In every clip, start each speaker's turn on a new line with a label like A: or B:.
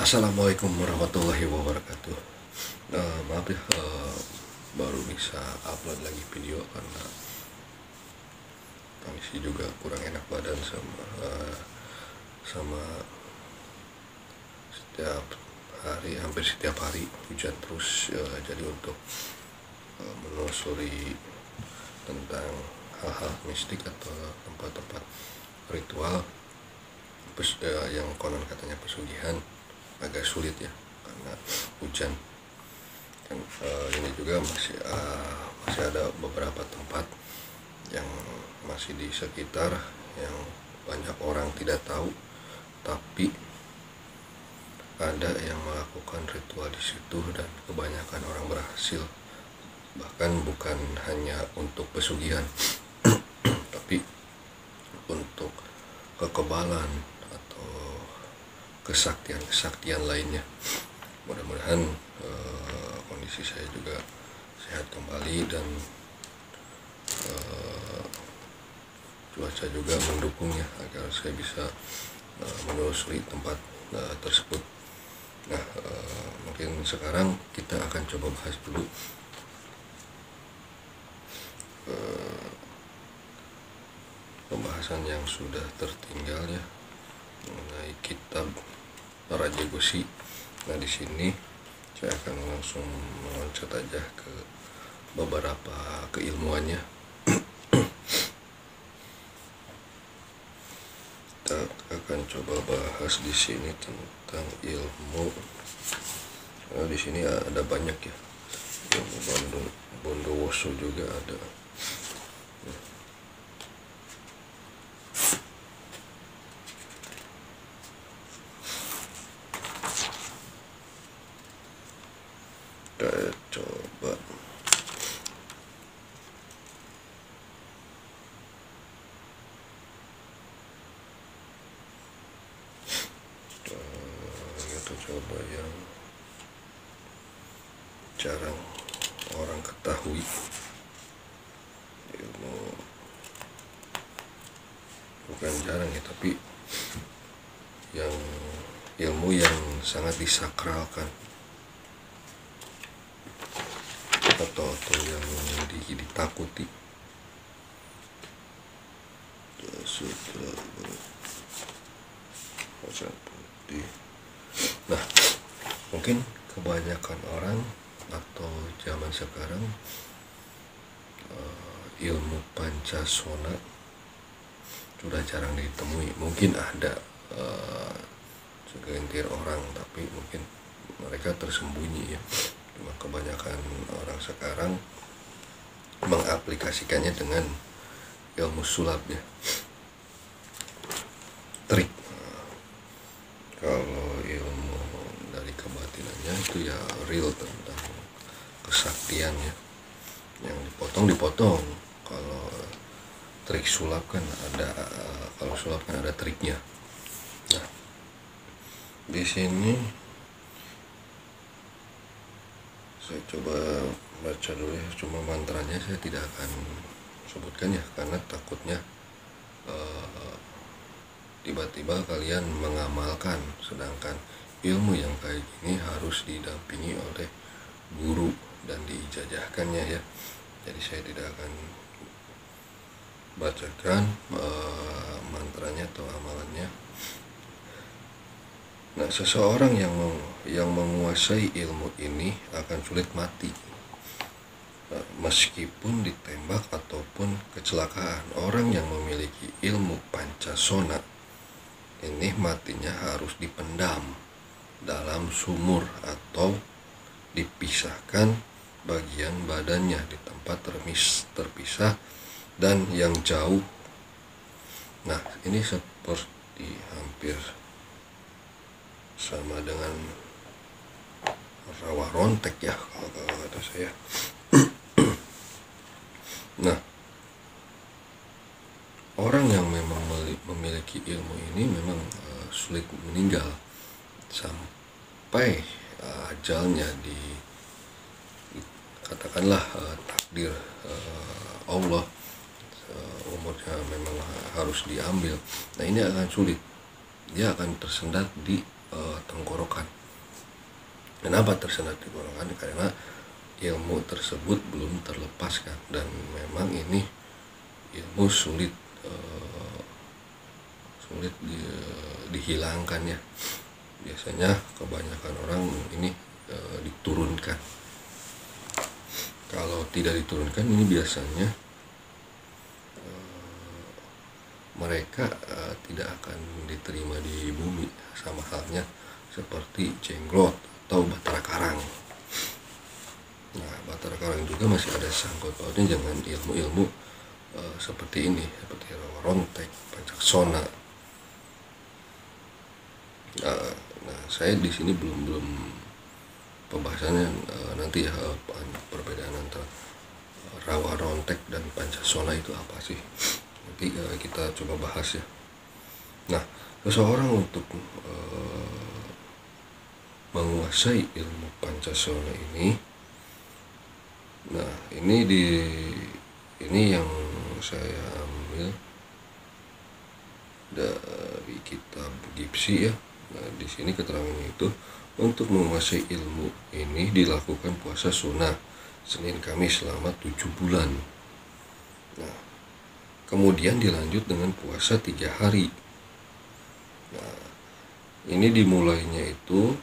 A: Assalamualaikum warahmatullahi wabarakatuh. Maaf ya, baru bisa upload lagi video karena kondisi juga kurang enak badan sama setiap hari, hampir setiap hari hujan terus. Jadi untuk menelusuri tentang hal-hal mistik atau tempat-tempat ritual yang konon katanya pesugihan agak sulit ya karena hujan kan. Ini juga masih ada beberapa tempat yang masih di sekitar yang banyak orang tidak tahu, tapi ada yang melakukan ritual di situ dan kebanyakan orang berhasil, bahkan bukan hanya untuk pesugihan tapi untuk kekebalan atau kesaktian lainnya. Mudah-mudahan kondisi saya juga sehat kembali dan cuaca juga mendukungnya agar saya bisa menelusuri tempat tersebut. Nah, mungkin sekarang kita akan coba bahas dulu pembahasan yang sudah tertinggal ya mengenai kitab Raja Gosi. Nah, di sini saya akan langsung meloncat aja ke beberapa keilmuannya. Kita akan coba bahas di sini tentang ilmu. Nah, di sini ada banyak ya, ilmu Bondowoso juga ada. Kita coba yang jarang orang ketahui, ilmu bukan jarang ya, tapi yang ilmu yang sangat disakralkan atau yang ditakuti. Sutra Macan Putih. Nah, mungkin kebanyakan orang atau zaman sekarang ilmu Pancasona sudah jarang ditemui. Mungkin ada segelintir orang, tapi mungkin mereka tersembunyi ya. Cuma kebanyakan orang sekarang mengaplikasikannya dengan ilmu sulap ya, trik. Kalau ilmu dari kebatinannya itu ya real tentang kesaktiannya yang dipotong. Kalau trik sulap kan ada, kalau sulap kan ada triknya. Nah, di sini saya coba baca dulu ya, cuma mantranya saya tidak akan sebutkan ya karena takutnya tiba-tiba kalian mengamalkan, sedangkan ilmu yang kayak gini harus didampingi oleh guru dan diijazahkannya ya. Jadi saya tidak akan bacakan mantranya atau amalannya. Nah, seseorang yang menguasai ilmu ini akan sulit mati meskipun ditembak ataupun kecelakaan. Orang yang memiliki ilmu Pancasona ini matinya harus dipendam dalam sumur atau dipisahkan bagian badannya di tempat terpisah dan yang jauh. Nah, ini seperti hampir sama dengan rawa rontek ya kalau kata saya. Nah, orang yang memang memiliki ilmu ini memang sulit meninggal sampai ajalnya katakanlah takdir Allah, umurnya memang harus diambil. Nah, ini akan sulit, dia akan tersendat di tenggorokan. Kenapa tersendat tenggorokan? Karena ilmu tersebut belum terlepaskan, dan memang ini ilmu sulit dihilangkan ya. Biasanya kebanyakan orang ini diturunkan. Kalau tidak diturunkan, ini biasanya mereka tidak akan diterima di bumi, sama halnya seperti jenglot atau batara karang. Nah, batara karang juga masih ada sangkut pautnya dengan ilmu-ilmu seperti ini, seperti rawa rontek, pancaksona. Nah, saya di sini belum pembahasannya nanti ya, perbedaan antara rawa rontek dan pancasona itu apa sih, nanti kita coba bahas ya. Nah, seseorang untuk menguasai ilmu pancasona ini, nah ini yang saya ambil dari kitab Gipsy ya. Nah, di sini keterangannya itu, untuk menguasai ilmu ini dilakukan puasa sunnah Senin Kamis selama 7 bulan. Nah, kemudian dilanjut dengan puasa 3 hari. Nah, ini dimulainya itu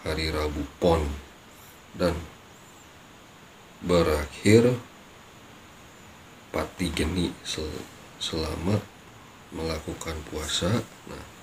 A: hari Rabu Pon dan berakhir Pati Geni selama melakukan puasa. Nah,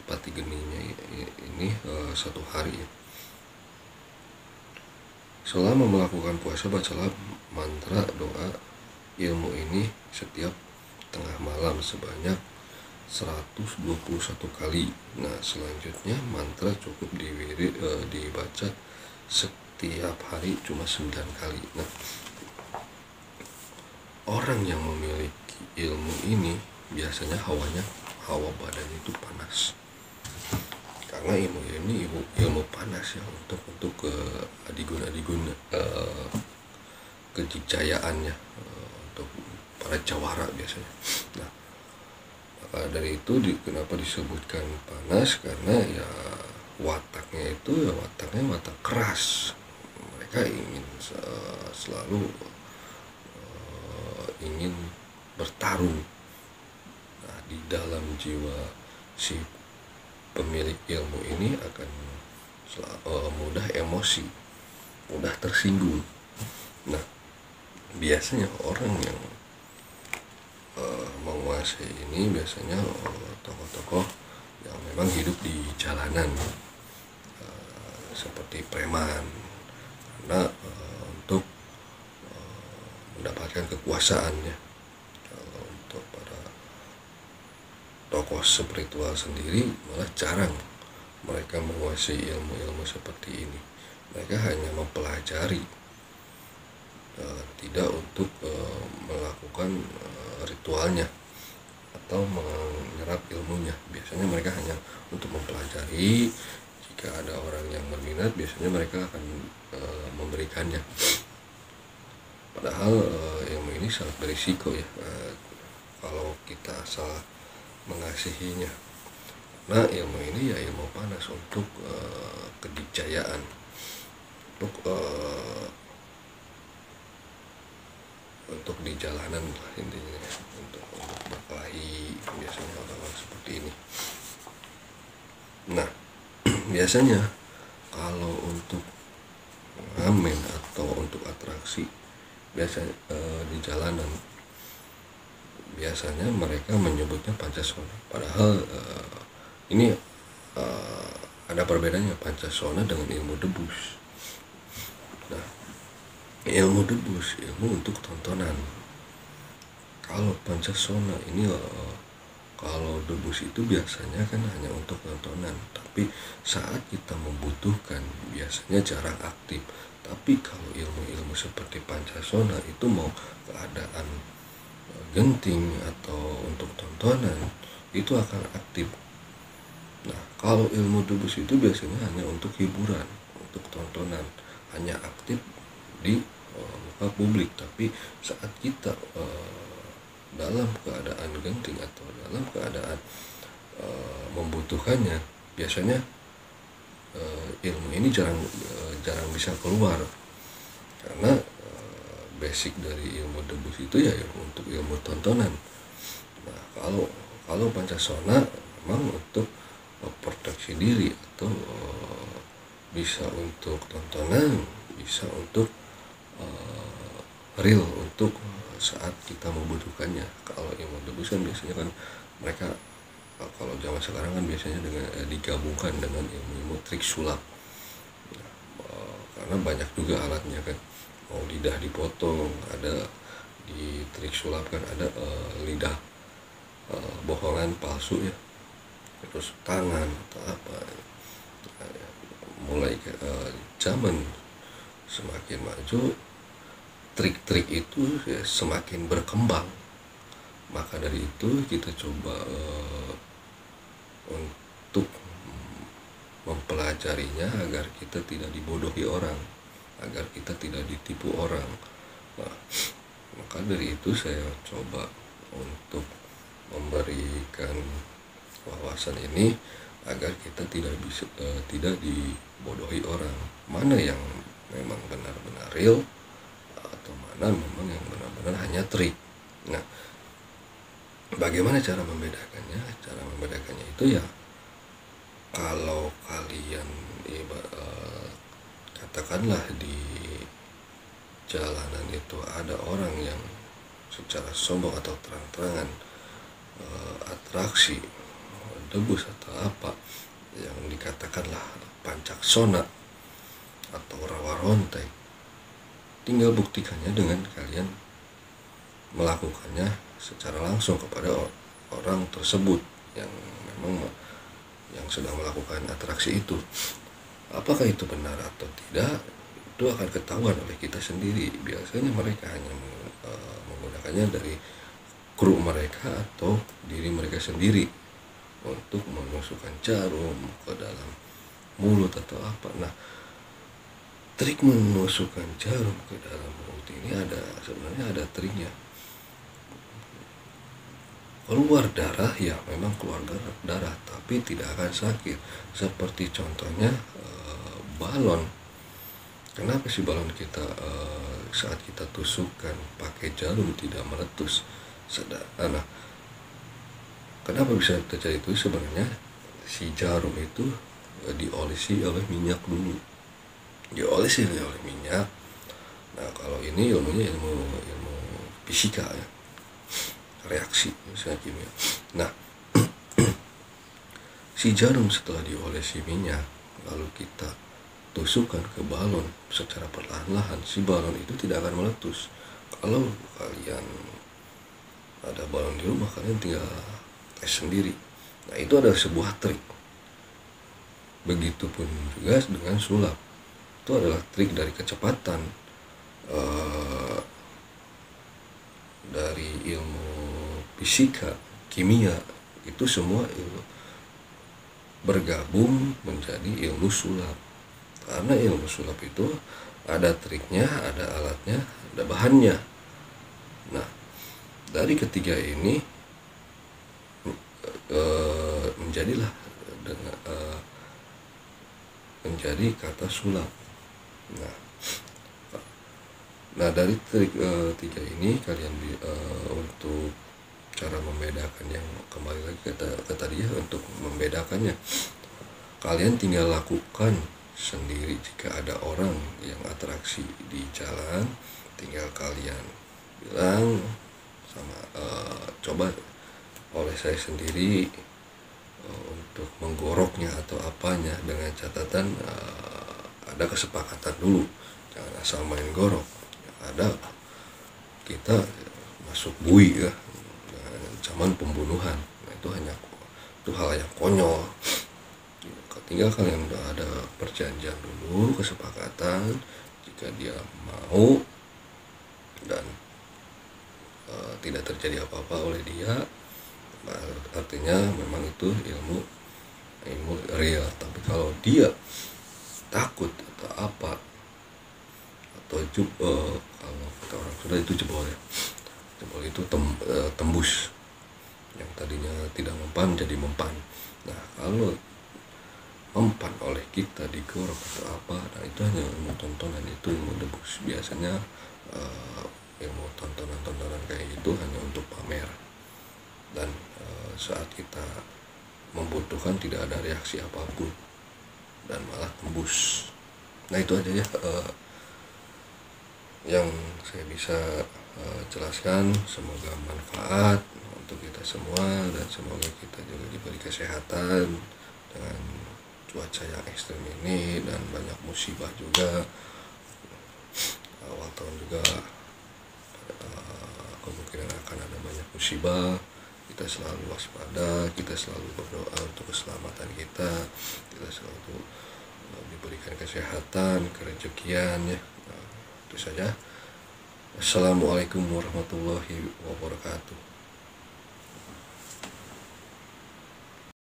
A: Pati Geninya ini 1 hari ya. Selama melakukan puasa, bacalah mantra doa ilmu ini setiap tengah malam sebanyak 121 kali. Nah, selanjutnya mantra cukup dibaca setiap hari cuma 9 kali. Nah, orang yang memiliki ilmu ini biasanya hawa badannya itu panas, karena ilmu ini ilmu panas ya, untuk adiguna kejayaan ya, untuk para jawara biasanya. Nah, maka dari itu kenapa disebutkan panas, karena ya wataknya itu ya watak keras. Mereka ingin selalu ingin bertarung. Nah, di dalam jiwa si pemilik ilmu ini akan mudah emosi, mudah tersinggung. Nah, biasanya orang yang menguasai ini biasanya tokoh-tokoh yang memang hidup di jalanan, seperti preman, karena untuk mendapatkan kekuasaannya. Kalau untuk para tokoh spiritual sendiri malah jarang mereka menguasai ilmu-ilmu seperti ini. Mereka hanya mempelajari, tidak untuk melakukan ritualnya atau menyerap ilmunya. Biasanya mereka hanya untuk mempelajari. Jika ada orang yang berminat, biasanya mereka akan memberikannya. Padahal ilmu ini sangat berisiko ya, kalau kita salah mengasihinya. Nah, ilmu ini ya ilmu panas untuk kedikjayaan, untuk di jalanan lah intinya, untuk berkelahi, biasanya orang-orang seperti ini. Nah, biasanya kalau untuk ngamen atau untuk atraksi, biasanya di jalanan biasanya mereka menyebutnya pancasona. Padahal ini ada perbedaannya pancasona dengan ilmu debus. Nah, ilmu debus ilmu untuk tontonan. Kalau pancasona ini kalau debus itu biasanya kan hanya untuk tontonan, tapi saat kita membutuhkan biasanya jarang aktif. Tapi kalau ilmu-ilmu seperti pancasona itu mau keadaan genting atau untuk tontonan, itu akan aktif. Nah, kalau ilmu debus itu biasanya hanya untuk hiburan, untuk tontonan, hanya aktif di muka publik. Tapi saat kita dalam keadaan genting atau dalam keadaan membutuhkannya, biasanya ilmu ini jarang bisa keluar, karena basic dari ilmu debus itu ya untuk ilmu tontonan. Nah, kalau Pancasona memang untuk proteksi diri, atau bisa untuk tontonan, bisa untuk real, untuk saat kita membutuhkannya. Kalau ilmu debus kan biasanya kan mereka, kalau zaman sekarang kan biasanya dengan digabungkan dengan ilmu trik sulap. Karena banyak juga alatnya kan, mau lidah dipotong, ada di trik sulap kan ada lidah bohongan palsu ya, terus tangan atau apa. Mulai zaman semakin maju, trik-trik itu ya semakin berkembang. Maka dari itu kita coba untuk mempelajarinya agar kita tidak dibodohi orang, agar kita tidak ditipu orang. Nah, maka dari itu saya coba untuk memberikan wawasan ini agar kita tidak dibodohi orang, mana yang memang benar-benar real atau mana memang yang benar-benar hanya trik. Nah, bagaimana cara membedakannya? Cara membedakannya itu ya, kalau kalian katakanlah di jalanan itu ada orang yang secara sombong atau terang-terangan atraksi debus atau apa yang dikatakanlah Pancasona atau rawa rontai, tinggal buktikannya dengan kalian melakukannya secara langsung kepada orang tersebut yang memang yang sedang melakukan atraksi itu. Apakah itu benar atau tidak, itu akan ketahuan oleh kita sendiri. Biasanya mereka hanya menggunakannya dari kru mereka atau diri mereka sendiri untuk memasukkan jarum ke dalam mulut atau apa. Nah, trik memasukkan jarum ke dalam mulut ini sebenarnya ada triknya. Keluar darah ya, memang keluar darah, tapi tidak akan sakit. Seperti contohnya balon. Kenapa sih balon kita saat kita tusukkan pakai jarum tidak meletus? Nah, kenapa bisa terjadi itu? Sebenarnya si jarum itu diolesi oleh minyak dulu, diolesi oleh minyak. Nah, kalau ini ilmunya ilmu fisika ya, reaksi misalnya kimia. Nah, si jarum setelah diolesi minyak lalu kita tusukkan ke balon secara perlahan-lahan, si balon itu tidak akan meletus. Kalau kalian ada balon di rumah, kalian tinggal tes sendiri. Nah, itu adalah sebuah trik. Begitupun juga dengan sulap, itu adalah trik dari kecepatan, dari ilmu fisika, kimia, itu semua ilmu bergabung menjadi ilmu sulap. Karena ilmu sulap itu ada triknya, ada alatnya, ada bahannya. Nah, dari ketiga ini menjadilah dengan menjadi kata sulap. Nah, dari trik tiga ini kalian untuk cara membedakan, yang kembali lagi ke tadi ya, untuk membedakannya kalian tinggal lakukan sendiri. Jika ada orang yang atraksi di jalan, tinggal kalian bilang sama coba oleh saya sendiri untuk menggoroknya atau apanya, dengan catatan ada kesepakatan dulu, jangan asal main gorok. Ada kita masuk bui ya, dengan ancaman pembunuhan. Nah, itu hal yang konyol. Tinggal kalian udah ada perjanjian dulu, kesepakatan, jika dia mau dan tidak terjadi apa-apa oleh dia, artinya memang itu ilmu real. Tapi kalau dia takut atau apa, atau kalau kata orang sudah itu jebol ya, jebol itu tembus, yang tadinya tidak mempan jadi mempan. Nah, kalau mempan oleh kita di gorok atau apa. Nah itu hanya ilmu tontonan, itu ilmu debus. Biasanya ilmu tontonan kayak gitu hanya untuk pamer, dan saat kita membutuhkan tidak ada reaksi apapun dan malah tembus. Nah itu aja ya yang saya bisa jelaskan. Semoga manfaat untuk kita semua, dan semoga kita juga diberi kesehatan dengan cuaca yang ekstrim ini, dan banyak musibah juga. Awal tahun juga kemungkinan akan ada banyak musibah. Kita selalu waspada, kita selalu berdoa untuk keselamatan kita selalu diberikan kesehatan, kerezekian ya. Itu saja. Assalamualaikum warahmatullahi wabarakatuh.